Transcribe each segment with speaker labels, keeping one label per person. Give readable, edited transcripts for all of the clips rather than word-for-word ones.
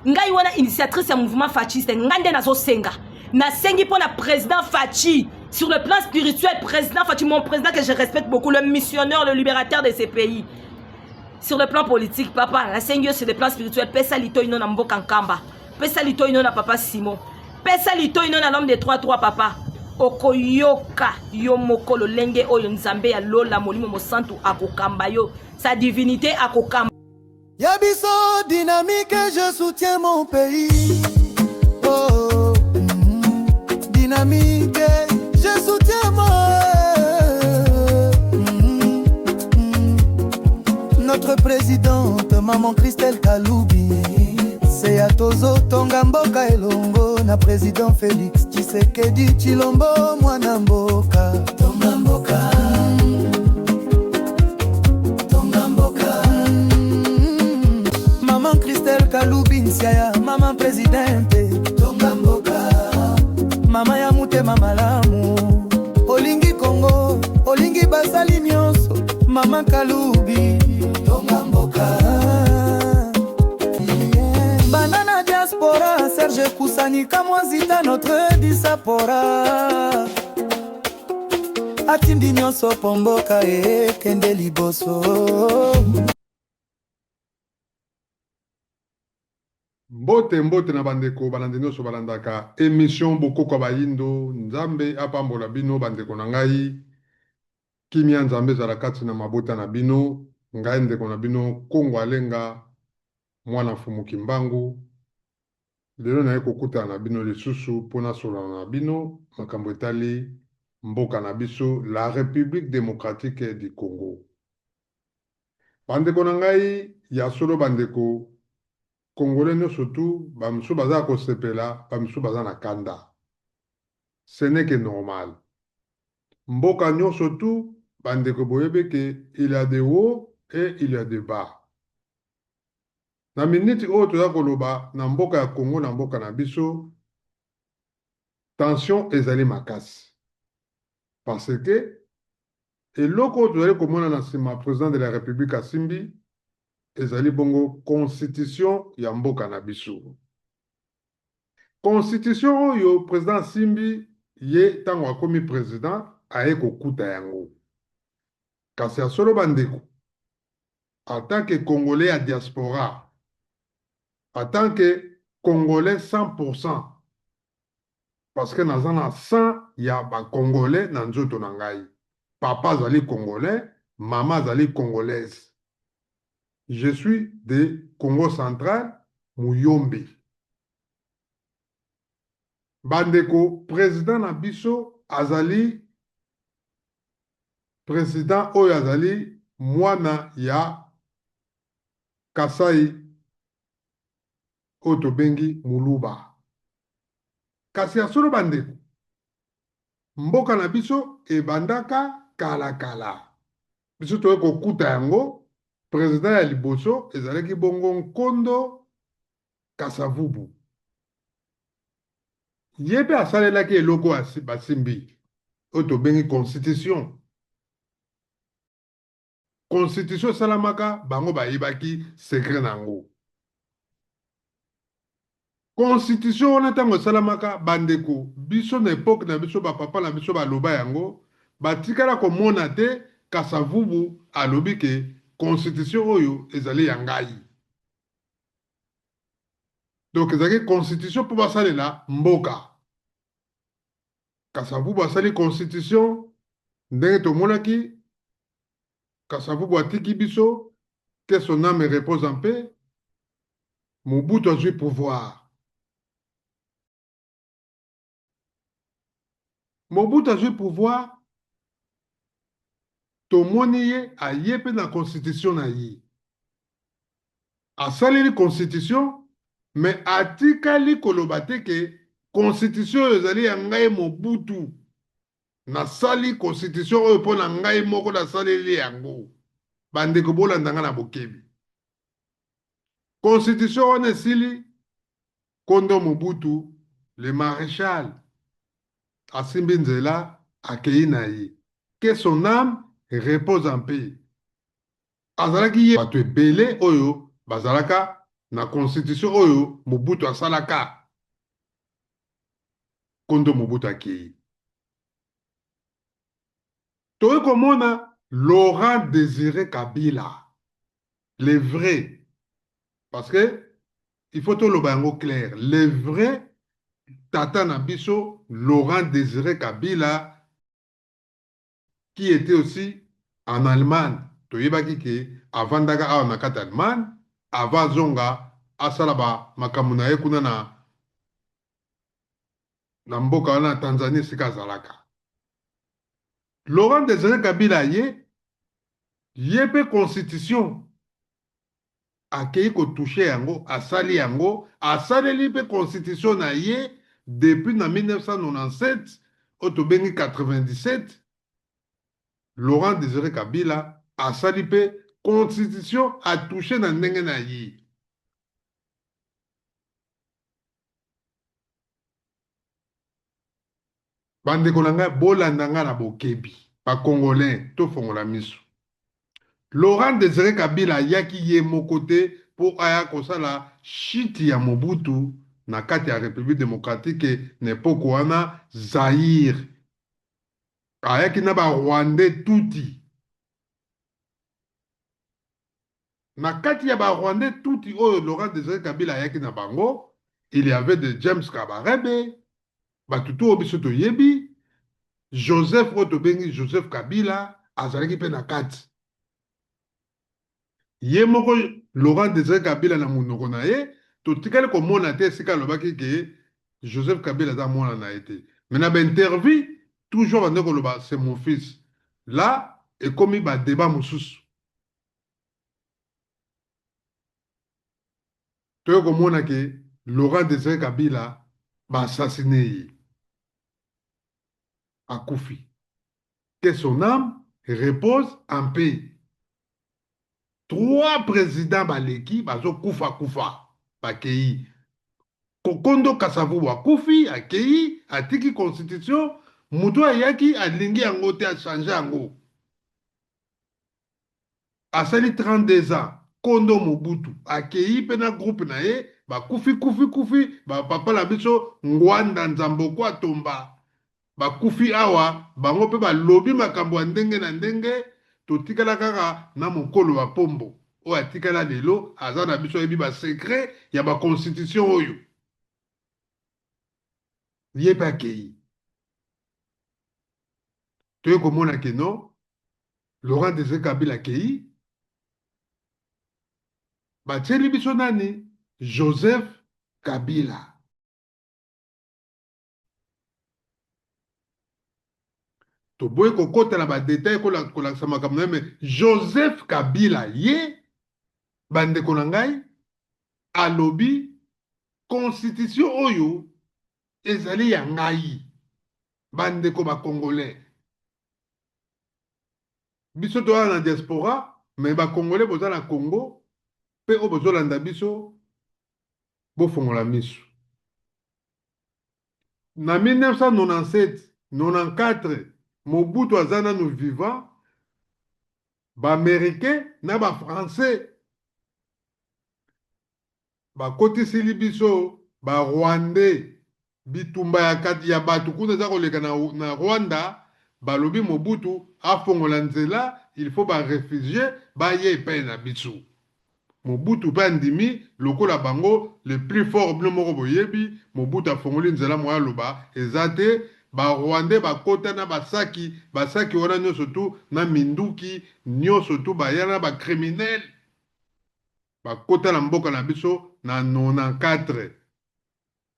Speaker 1: ngai wana initiatrice ya mouvement fasciste ngande nazo senga na sengi pour la président Fachi sur le plan spirituel. Président Fachi, mon président que je respecte beaucoup, le missionnaire, le libérateur de ces pays. Sur le plan politique, papa, la sengi sur le plan spirituel, pesa lito ino na mboka nkamba, pesa lito ino na papa Simon, pesa lito ino na l'homme de 3-3 papa. Okoyoka yo mokolo lenge oyo nzambe ya lola molimo mosantu akokamba yo sa divinité akokamba.
Speaker 2: Yabiso dynamique, je soutiens mon pays. Oh, dynamique, je soutiens notre présidente, maman Christelle Kaloubi. C'est à Tozo Tonga Mboka Elongo na président Félix Tshisekedi Chilombo mwana mboka Tonga Mboka Tonga Mboka maman Christelle Kaloubi Nsiaya maman présidente Tonga Mboka mama ya mutema malamu olingi Congo olingi basali nyonso maman Kaloubi Tonga Mboka banana diaspora Serge Kusani Kamwazita notre disapora atindi nyonso pomboka kende liboso.
Speaker 3: Mbote na bandeko balandi nyonso balandaka émission Bokoko Bayindo nzambe apambola bino bandeko na ngai kimia nzambe zala kati na mabota na bino ngai ndeko na bino Kongo Alenga mwana fumuki mbangu lelo na kokuta na bino lisusu pona sola na bino makambo etali mboka na biso la République démocratique du Congo. Bandeko na ngai ya solo bandeko Congolais nyonso tu bamisu baza kosepela bamisu baza na kanda. Ce n'est que normal. Mboka nyonso tu bandeko boyebe ke il y a des hauts et il y a des bas. Na miniti oyo toza koloba na mboka ya Congo na mboka na biso tension ezali makasi. Parce que eloko oyo tozali komona na nsima président de la République asimbi ezali bongo constitution ya mboka na biso. Constitution oyo président asimbi ye tango akomi président aye kokuta yango. Kasi ya solo bandeko en tant que Congolais à diaspora, en tant que Congolais 100%, parce que dans un 100, il y a des Congolais dans nzoto na ngai. Papa zali Congolais, maman zali Congolaise. Je suis de Congo central, Muyombe. Bandeko, président Nabiso, Azali, président Oyo Azali, Mwana ya Kasai, Otobengi Muluba. Kasi ya solo bandeko, mboka na biso ebandaka kala kala. Biso toye kokuta yango, président ya liboso ezalaki bongo Nkondo Kasavubu. Yebe asalelaki eloko basimbi, Otobengi constitution. Constitution salamaka bango bayibaki secret nango. Constitution wana tango salamaka bandeko biso na époque na biso ba papa na biso ba loba yango batikala komona te Kasavubu alobi ke constitution oyo ezali ya ngai. Donc ezali constitution pour basalela mboka. Kasavubu asali constitution ndenge tomonaki Kasavubu atiki biso que son âme repose en paix. Mobutu a joué pouvoir. Mobutu a joué pouvoir. Tomoni ye a yepe na constitution na ye. A sali li constitution, mais atikali kolobate ke constitution ezali ya ngai Mobutu. Na sali constitution oyo po na ngai moko na sali li yango. Bandeko bolanda nga na bokebi. Constitution wana esili Kondo Mobutu, le maréchal asimbi nzela akei na ye. Que son âme repose en paix. Azalaki ye bato ebele oyo bazalaka na constitution oyo Mobutu asalaka kondo Mobutu akei. Toye komona Laurent Désiré Kabila, les vrais, parce que il faut tout le bango clair, les vrais Tata Nabiso, Laurent Désiré Kabila, qui était aussi en Allemagne. Toyebaki ke avant daga awa na kati Allemagne, avant zonga asalaba makamuna ye kuna na mboka wana Tanzanie sika zalaka. Laurent Désiré Kabila ye pe constitution akei ko toucher yango, asali pe constitution na ye depuis na 1997 otobengi 97. Laurent Désiré Kabila asali pe constitution a touché na ndenge na ye. Bandeko na ngai bolanda ngai na bokebi ba congolais to fongola miso. Laurent Désiré Kabila yaki ye moko te pour aya kosala shiti ya Mobutu na kati ya République démocratique n'epoke wana Zaïre. Ayaki na ba Rwandais tuti. Na kati ya ba Rwandais tuti oyo Laurent Désiré Kabila ayaki na bango, il y avait de James Kabarebe, batutu obiso toyebi, Joseph Otobengi, Joseph Kabila, azalaki pe na kati. Ye moko Laurent Désiré Kabila na munoko na ye, totikali komona te esika alobaki ke Joseph Kabila aza mwana na ye te. Mais na ba interview, toujours bandeko loba c'est mon fils. Là, ekomi ba débat mosusu. Toyo komona ke Laurent Désiré Kabila ba assassiné ye. Akufi. Que son âme repose en paix. 3 présidents baleki bazo kufa bakei. Kokondo Kasavu wakufi akei atiki constitution mutu ayaki alingi yango te a changer yango. Asali 32 ans Kondo Mobutu akei pena groupe na ye bakufi ba papa la biso Ngwanda Nzamboko atomba bakufi awa bango pe balobi makambo ya ndenge na ndenge. Totikala kaka na mokolo wa pombo o atikala lelo aza na biso yebi ba secret ya ba constitution oyo ye pa kei. Toye komona ke non Laurent Désiré Kabila kei batieli biso nani Joseph Kabila. Toboye kokota na ba détail kolakisa makambo na me Joseph Kabila ye bandeko na ngai alobi constitution oyo ezali ya ngai bandeko ba congolais biso toza na diaspora mais ba congolais boza na Congo pe o bozolanda biso bofongola miso na 1997 94 Mobutu aza nanu vivant ba américain na ba français bakotisili biso ba rwandais bitumba ya kati ya bato kuna za koleka na Rwanda balobi Mobutu afongola nzela il faut ba réfugié ba ye epai na biso. Mobutu pa ndimi lokola bango le plus fort bino moko boyebi Mobutu afongoli nzela moya loba ezate ba rwandais bakota na basaki wana nyonso tu na minduki nyonso tu bayana ba criminel bakota na mboka na biso na 94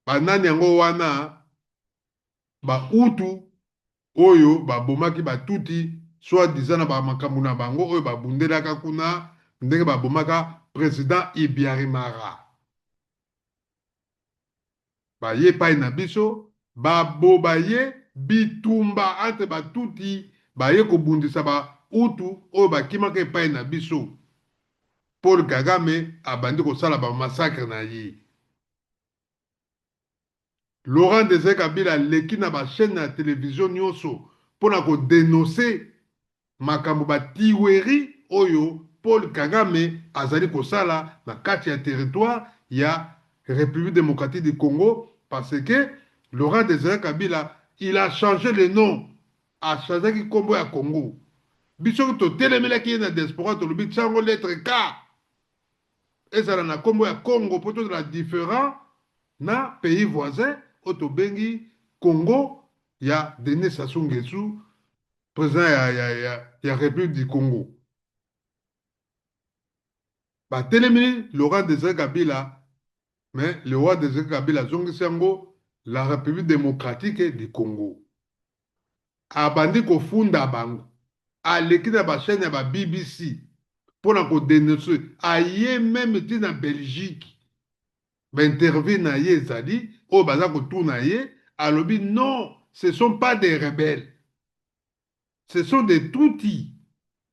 Speaker 3: banani yango wana ba utu oyo babomaki batuti soit disant na bamakambo na bango oyo babundelaka kuna ndenge babomaka président Ibiarimara baye pai na biso baboba ye bitumba entre batuti baye kobundisa ba utu oyo bakimaka epai na biso. Paul Kagame abandi kosala ba massacre na ye. Laurent Désiré Kabila leki na ba chaîne na télévision nyonso pona ko dénoncer makambo ba tiweri oyo Paul Kagame azali kosala na kati ya territoire ya République démocratique du Congo parce que Laurent Désiré Kabila il a changé le nom a changé ki kombo ya Congo biso to telemelaki na diaspora to lobi tsango lettre K ezala na kombo ya Congo poto la différent na pays voisin oto bengi Congo ya Denis Sassou Nguesso président ya République du Congo. Ba télémini Laurent Désiré Kabila, mais le roi Désiré Kabila zongisango la République démocratique du Congo. Abandi ko funda bango. Aleki na ba chaîne ya ba BBC pour na ko dénoncer. Aye même ti na Belgique. Ba interview na ye ezali o baza ko tourna ye alobi non, ce sont pas des rebelles. Ce sont des Tutsis,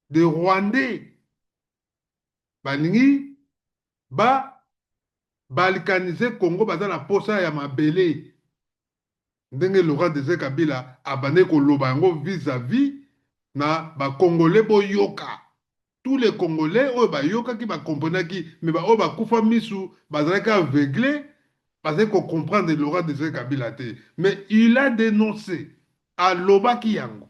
Speaker 3: des Rwandais. Balingi ba balkaniser Congo baza na posa ya mabele. Ndenge Laurent Désiré Kabila abane ko loba yango vis-à-vis na ba Congolais boyoka. Tous les Congolais o ba yoka ki ba comprendre ki mais ba o ba kufa misu bazalaki aveuglé parce qu'on comprend de Laurent Désiré Kabila te. Mais il a dénoncé à lobaki yango.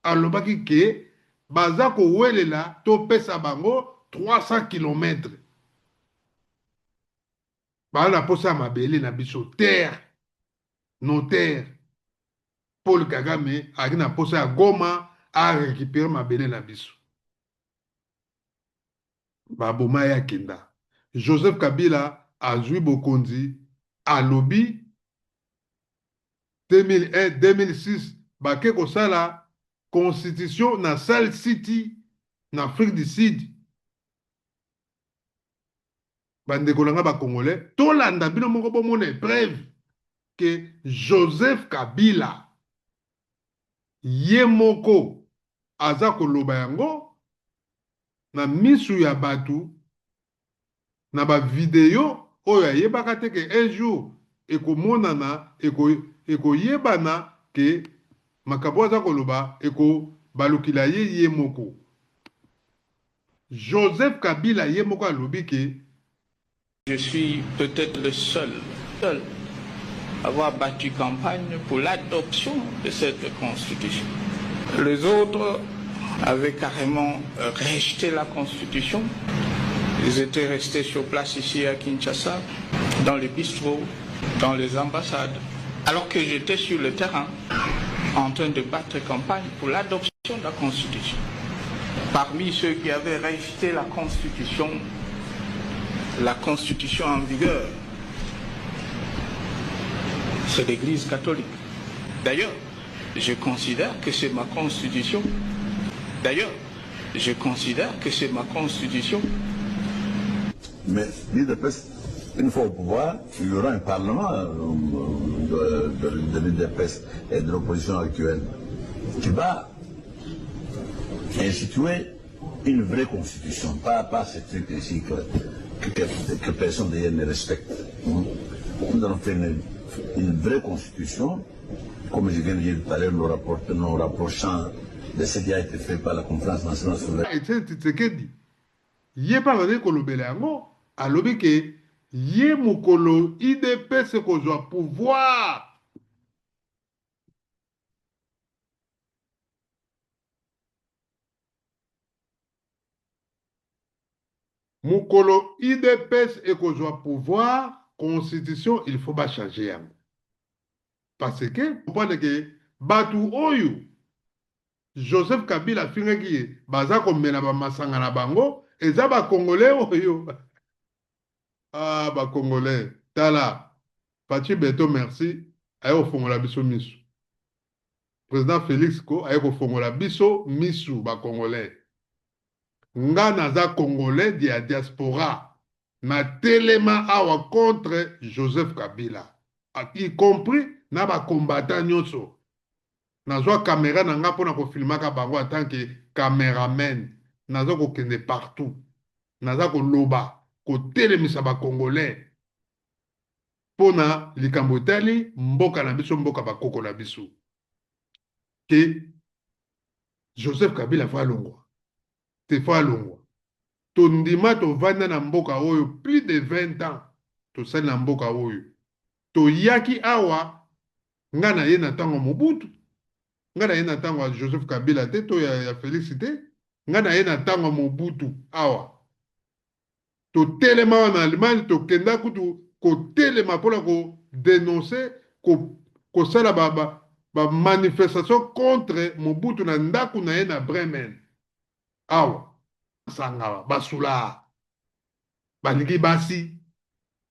Speaker 3: Alobaki ke baza ko welela to pesa bango 300 km. Bala posa mabele na biso terre notaire Paul Kagame aki na posa ya Goma a récupérer mabele na biso. Baboma ya kenda. Joseph Kabila azui bokonzi alobi 2001 2006 bake kosala constitution na Salt City na Afrique du Sud. Bandekolanga ba Congolais tolanda bino moko bomona preuve que Joseph Kabila ye moko aza koloba yango na misu ya batu na ba video oyo ayebaka te ke un jour ekomonana ekoyebana ke makambo aza koloba ekobalukila ye moko. Joseph Kabila ye moko alobi ke
Speaker 4: je suis peut-être le seul à avoir battu campagne pour l'adoption de cette constitution. Les autres avaient carrément rejeté la constitution. Ils étaient restés sur place ici à Kinshasa, dans les bistrots, dans les ambassades, alors que j'étais sur le terrain en train de battre campagne pour l'adoption de la constitution. Parmi ceux qui avaient rejeté la constitution en vigueur, c'est l'Église catholique. D'ailleurs, je considère que c'est ma constitution.
Speaker 5: Mais l'UDPS, une fois au pouvoir, il y aura un parlement de l'UDPS et de l'opposition actuelle qui va instituer une vraie constitution, pas ce truc ici que personne d'ailleurs ne respecte. Nous allons faire une vraie constitution, comme je viens de dire tout à l'heure, nous rapprochant de ce qui a été fait par la conférence nationale sur la...
Speaker 3: Ye pa vane kolobele yango alobi ke ye mokolo IDPS kozwa pouvoir. Mokolo IDPS ekozwa pouvoir, constitution il faut pas changer yango. Parce que comprenez que batu oyo Joseph Kabila fingaki baza komela ba masanga na bango eza ba Congolais oyo. Ah ba Congolais tala Pachi Beto merci ayo fongola biso misu. Président Félix Ko ayo fongola biso misu ba Congolais. Nga naza Congolais dia diaspora na telema awa contre Joseph Kabila, y compris na ba combattant nyonso. Nazwa caméra na nga pona ko filmaka bango en tant que caméraman. Nazwa ko kende partout. Nazwa ko loba ko telemisa ba Congolais. Pona likambo tali mboka na biso mboka ba koko na biso. Que Joseph Kabila fa longwa. Te fa longwa. tondima tovanda na mboka oyo plus de 20 ans tosali na mboka oyo toyaki awa nga na ye na ntango Mobutu nga na ye na ntango ya Joseph Kabila te to ya Félix te nga na ye na ntango Mobutu awa totelema wana na Allemagne tokenda kutu kotelema mpona kodenonse kosala manifestation contre Mobutu na ndako na ye na Bremen awa sangawa basula balingi basi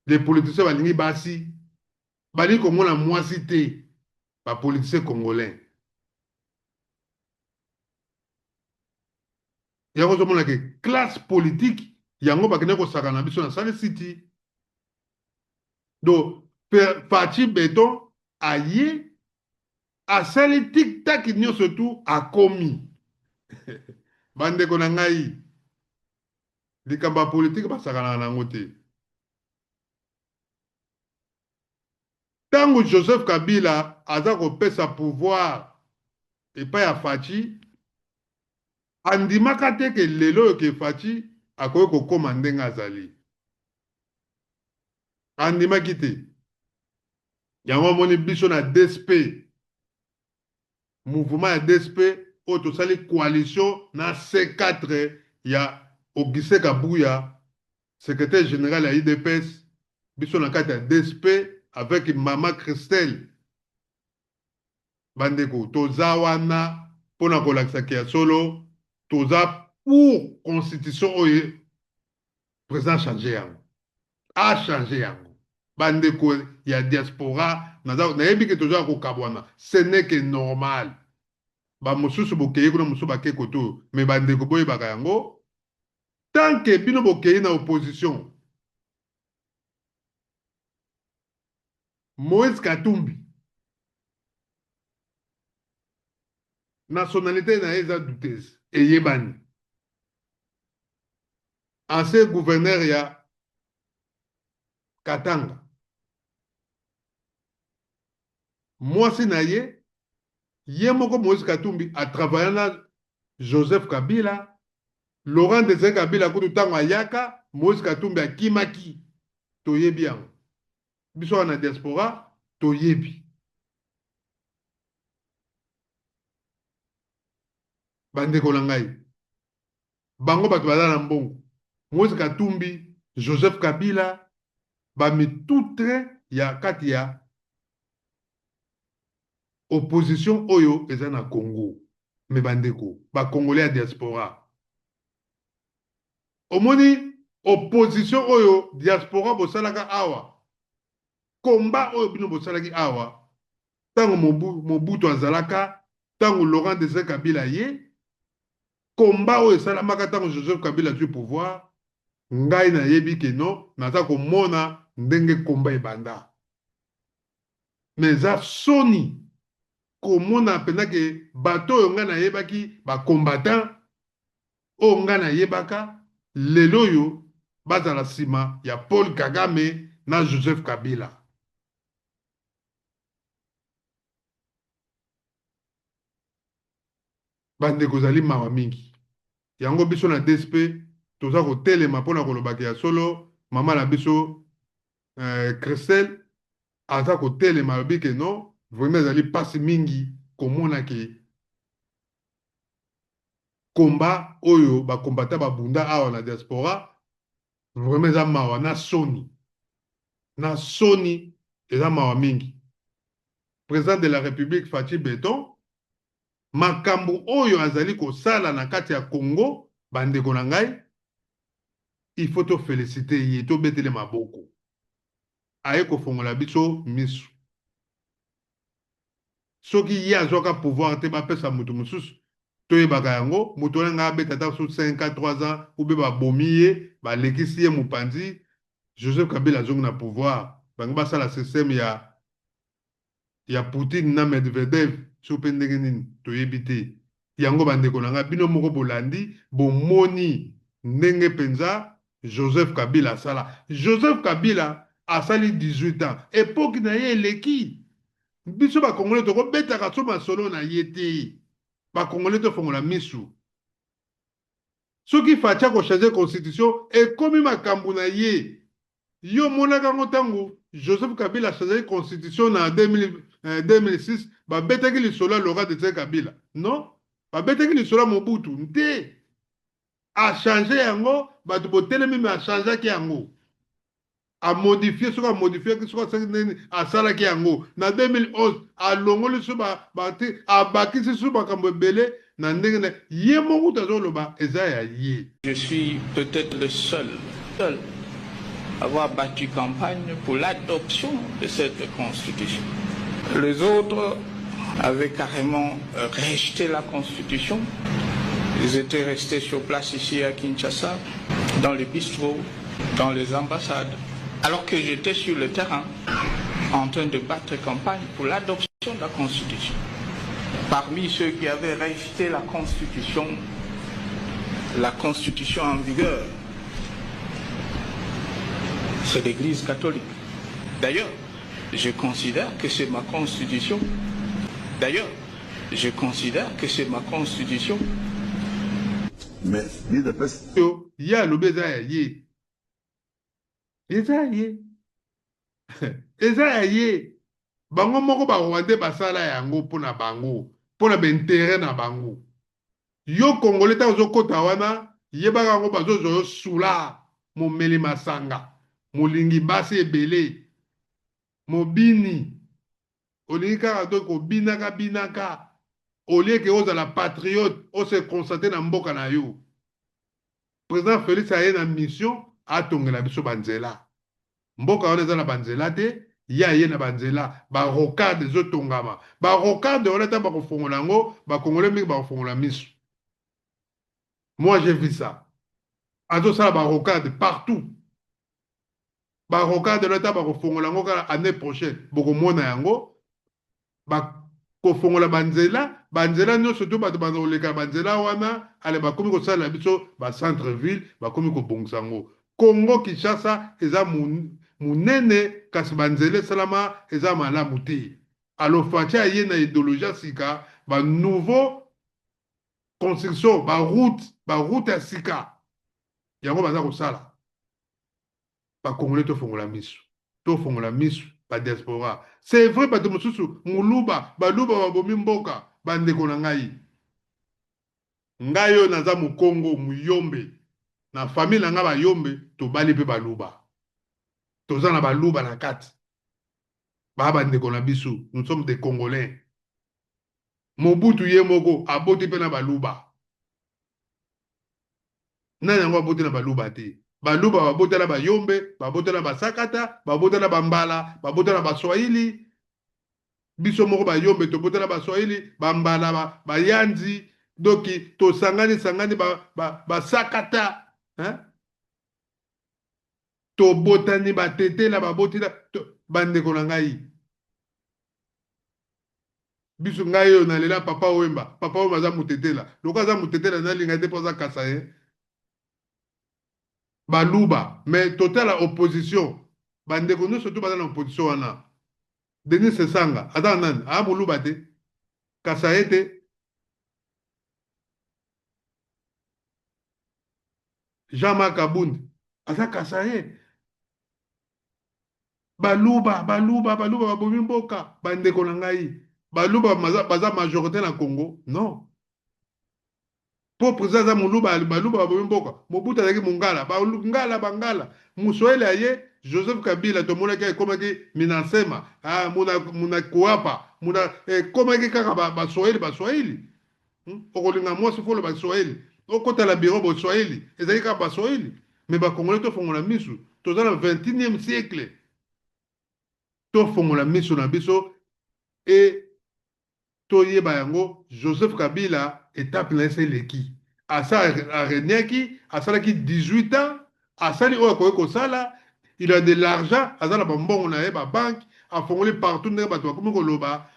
Speaker 3: les politiciens balingi basi balingi komona mwasi te bapoliticien congolais yango ozomona ke classe politique yango bakende kosaka na biso na Sale City do Faci Beton aye asali tik-tak nyonso tu akomi bandeko na ngai likambo ya politike basakanaka nango te ntango Joseph Kabila aza kopesa pouvoir epai ya Faci andimaka te ke lelo oyo ke Faci akoki kokóma ndenge azali andimaki te yango amoni biso na DSP mouvement ya DSP oyo tosali coalition na C4 ya Augustin Kabuya secrétaire général ya UDPS biso na kati ya DSP avec Mama Christelle bandeko toza wana mpona kolakisaki ya solo toza pour constitution oyo président change yango achange yango bandeko ya diaspora nayebi ke toza kokabwana ce n'est que normal bamosusu bokei kuna mosusu bakei koto me bandeko boyebaka yango tant que bino bokei na opposition Moïse Katumbi nationalité na ye eza douteuse eyebani ancien gouverneur ya Katanga mwasi na ye moko Moïse Katumbi atravailla na Joseph Kabila Laurent Désiré Kabila kutu ntango ayaka Moïse Katumbi akimaki toyebi yango biso wana diaspora toyebi bandeko na ngai bango bato baza na mbongo Moïse Katumbi Joseph Kabila bamitutre ya kati ya opposition oyo eza na Congo me bandeko bakongolais ya diaspora omoni opposition oyo diaspora bosalaka awa komba oyo bino bosalaki awa ntango Mobutu azalaka ntango Laurent Désiré Kabila ye komba oyo esalamaka ntango Joseph Kabila azwi pouvoir ngai nayebi ke no naza komona ndenge komba ebanda me eza soni komona mpenza ke bato oyo ngai nayebaki bakombatant oyo ngai nayebaka lelo oyo bazala nsima ya Paul Kagame na Joseph Kabila bandeko ozali mawa mingi yango biso na DSP toza kotelema mpona kolobaka ya solo mama na biso Christelle aza kotelema alobi ke no vraiment ezali mpasi mingi komona ke komba oyo bakombata babunda awa na diaspora vraiment eza mawa na soni eza mawa mingi président de la République Faci Beton makambo oyo azali kosala na kati ya Congo bandeko na ngai il faut to féliciter ye to betele maboko aye kofongola biso misu soki ye azwaka pouvoir te bapesa moto mosusu toyebaka yango moto wana ngai abeta ata so 5 ans 3 ans ube babomi ye balekisi ye mopanzi Joseph Kabila azongi na pouvoir bango basala système ya Poutine na Medvedev so mpe ndenge nini toyebi te yango bandeko na ngai bino moko bolandi bomoni ndenge mpenza Joseph Kabila asala Joseph Kabila asali 18 ans epoki na ye eleki biso bakongolais tokobetaka so masolo na ye te bakongolais tofongola misu soki facha changer constitution ekomi makambo na ye yo monaka ngo ntango Joseph Kabila changé constitution en 2006 babetaki lisolo Laurent Desire Kabila non babetaki lisolo Mobutu nte a changé yango bato botelemi me a changeaki yango a modifié soki a modifié soki nini asalaki yango na 2011 alongoli so abakisi so makambo ebele na ndenge na ye moko tazoloba eza ya ye.
Speaker 4: Je suis peut-être le seul à avoir battu campagne pour l'adoption de cette constitution. Les autres avaient carrément rejeté la constitution. Ils étaient restés sur place ici à Kinshasa, dans les bistrots, dans les ambassades, alors que j'étais sur le terrain en train de battre campagne pour l'adoption de la constitution. Parmi ceux qui avaient rejeté la constitution en vigueur, c'est l'Église catholique. D'ailleurs, je considère que c'est ma constitution.
Speaker 5: Mais,
Speaker 3: il y a le bézaïe. Ezaïe. Bango moko ba Rwandais basala yango pona bango, pona b'intérêt na bango. Yo Congolais ta ozokota wana, yebaka ngo bazozo sula momeli masanga. Molingi basi ebele mobini olingi kaka to binaka olie ke ozala patriote ose constate na mboka na yo. Président Félix aye na mission atongela biso banzela mboka wana eza na banzela te ye na banzela barokade ezotongama barokade wana ta bakofongola yango bakongole mingi bakofongola miso. Moi j'ai vu ça azosala barokade partout. Barokade wana ta bakofongola yango kala année prochaine bokomona yango bakofongola banzela nyonso to bato bazoleka banzela wana ale bakomi kosala biso bacentre ville bakomi kobongisa yango. Congo Kinshasa eza munene kasi banzela esalama eza malamu te. Alors faci aye na idéologie sika nouveau construction baroute ya sika yango baza kosala. Bakongole tofongola miso ba diaspora. C'est vrai bato mosusu baluba babomi mboka bandeko na ngai. Ngai yo naza Mukongo muyombe na famille na nga bayombe tobali pe baluba. Toza na baluba na kati. Bandeko na biso, nous sommes des Congolais. Mobutu ye moko aboti pe na baluba. Nani yango aboti na baluba te. Baluba babotela bayombe, babotela basakata, babotela bambala, babotela baswahili. Biso moko bayombe tobotela baswahili, bambala, bayanzi, doki tosangani basakata, hein? Tobotani batetela babotela bandeko na ngai. Biso ngai yo nalela papa Wemba za mutetela. Loka za mutetela na linga te poza kasa baluba mais total la opposition bandeko nous surtout baza na opposition wana Denis Sesanga ata nani muluba te Kasaye te Jean-Marc Abound ata Kasaye baluba babomi mboka bandeko na ngai baluba baza majorité na Congo non. Pour président Muluba baluba babomi mboka Mobutu azaki mungala bangala muswahili aye Joseph Kabila tomonaki ekomaki Minansema muna kuapa muna ekomaki kaka baswahili okolinga mwasi folo baswahili okotala biro baswahili ezali kaka baswahili mais bakongole tofongola misu toza na 21e siècle tofongola misu na biso et toyeba yango Joseph Kabila étape na eseleki areniaki asalaki 18 ans asali oyo akoki kosala il a de l'argent azala bambongo na ye babanke afongoli partout ndenge bato bakomi koloba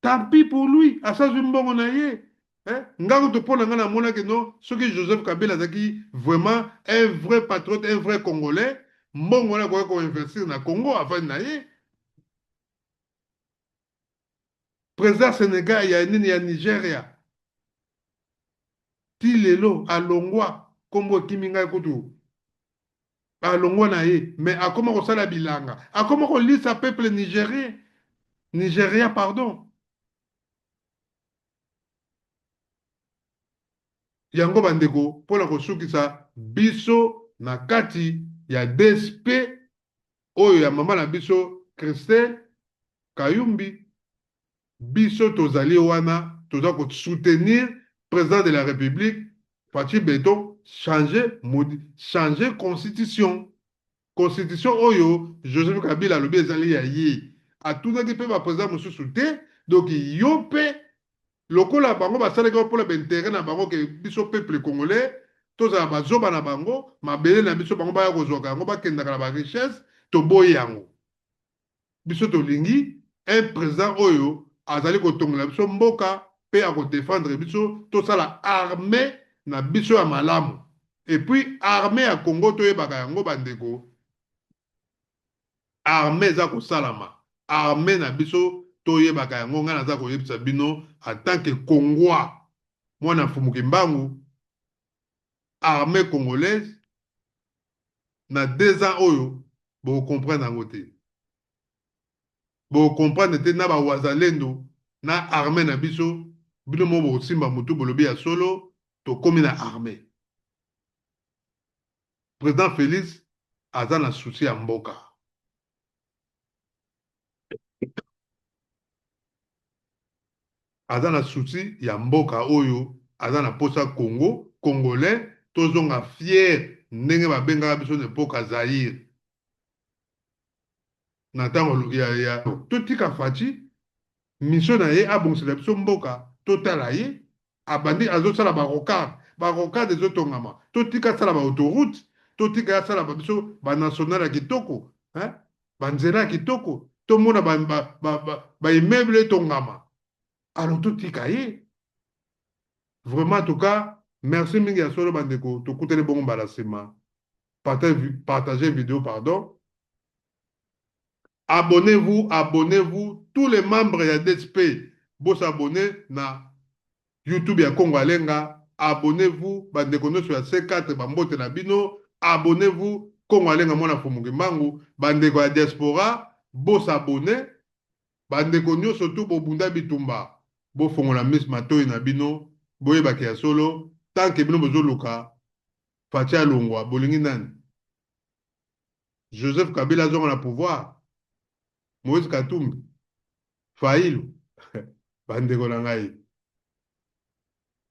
Speaker 3: tant pis pour lui asazwi mbongo na ye ngango topona nga namonaki no soki Joseph Kabila azalaki vraiment un vrai patriote un vrai congolais mbongo wana akoki koinvestir na Congo afani na ye. Président Sénégal ya nini ya Nigeria Tilelo, alongwa, kombo kiminga kutu. Alongwa na ye, mais akoma ko sala bilanga. Akoma ko lisa peuple nigérien. Nigeria, pardon. Yango bandeko, pour la kosukisa, biso na kati ya DSP, oyo ya mama na biso, Christelle Kayumbi, biso tozali wana, toza ko soutenir président de la République, Fachi Beton, changer constitution. Constitution oyo, Joseph Kabila lobi ezali ya ye. Atunaki pe ba président mosusu te, donc yo pe lokola bango basalaki pour l'intérêt na bango ke biso peuple congolais, tozala bazoba na bango, mabele na biso bango baya kozwaka yango bakendaka na ba richesse, toboyi yango. Biso tolingi un président oyo azali kotongola biso mboka pe a défendre biso tosala armée na biso ya malamu. Et puis armée ya Congo toyebaka yango bandeko. Armée za kosalama. Armée na biso toyebaka yango nga naza koyebisa bino en tant que Congolais. Mwana fumuki mbangu armée congolaise na 2 ans oyo bo comprendre yango te. Bo comprendre te na ba wazalendo na armée na biso bino mo bo simba mutu bolobi ya solo to komi na armée. Président Félix aza na souci ya mboka. Aza na souci ya mboka oyo aza na posa Congo, Congolais, tozonga fier ndenge babengaka biso na mboka Zaïre. Na tango ya totika Fachi mission na ye abongisela biso mboka totala ye abandi azosala barocade ezotongama totika sala ba autoroute totika sala biso ba national ya kitoko banzela ya kitoko tomona ba immeuble tongama. Alors tout tikaye. Vraiment, en tout cas, merci mingi à solo bandeko. To koutele bon balasema. Partagez vidéo, pardon. Abonnez-vous. Tous les membres ya DSP, vous abonnez na YouTube ya Congo Alenga. Abonnez-vous. Bandeko no sur C4 bambote na bino. Abonnez-vous. Congo Alenga mona fumuki mangu. Bandeko ya diaspora, vous abonnez. Bandeko nyo surtout bobunda bitumba. Bo fongola mis matoyi na bino boye baki ya solo tant que bino bozoluka Fachi alongwa bolingi nani Joseph Kabila zonga na pouvoir Moïse Katumbi Failu bandeko na ngai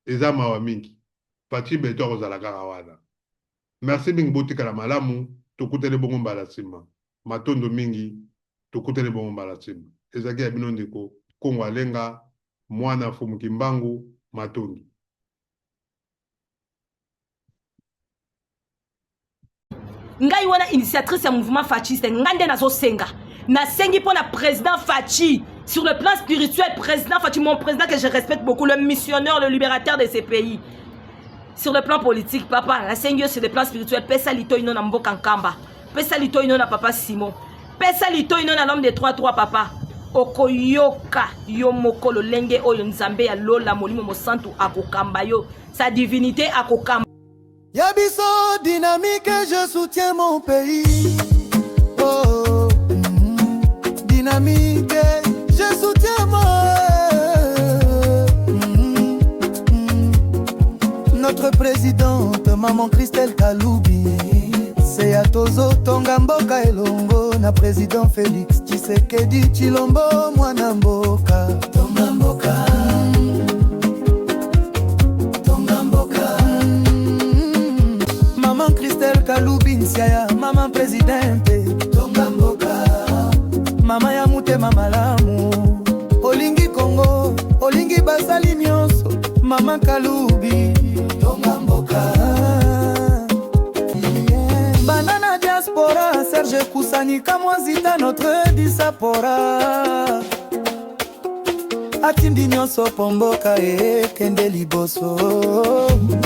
Speaker 3: eza mawa mingi Fachi Beton kozala kaka wana. Merci mingi botika la malamu tokutele bongo mbala sima matondo mingi tokutele bongo mbala sima ezaki ya bino ndeko Congo Alenga mwana fumuki mbangu matondi.
Speaker 1: Ngai wana initiatrice ya mouvement fasciste ngande nazo senga. Na sengi pour la président Fachi sur le plan spirituel, président Fachi, mon président que je respecte beaucoup, le missionnaire, le libérateur de ces pays. Sur le plan politique, papa, la sengi sur le plan spirituel, pesa lito ino na mboka nkamba. Pesa lito ino na papa Simon. Pesa lito ino na l'homme de 3-3 papa. Okoyoka yo mokolo lenge oyo nzambe ya lola molimo mosantu akokamba yo sa divinité akokamba.
Speaker 2: Yabiso dynamique, je soutiens mon pays. Oh, dynamique, je soutiens notre présidente maman Christelle Kaloubi. C'est à Tozo Tonga Mboka Elongo na président Félix Tshisekedi Chilombo mwana mboka Tonga Mboka Tonga Mboka maman Christelle Kaloubi Nsiaya maman présidente Tonga Mboka mama ya mutema malamu olingi Congo olingi basali nyonso maman Kaloubi Tonga Mboka Banana diaspora, Serge Kusani, Kamwazita, notre disapora. Atindi nyonso pomboka e kende liboso.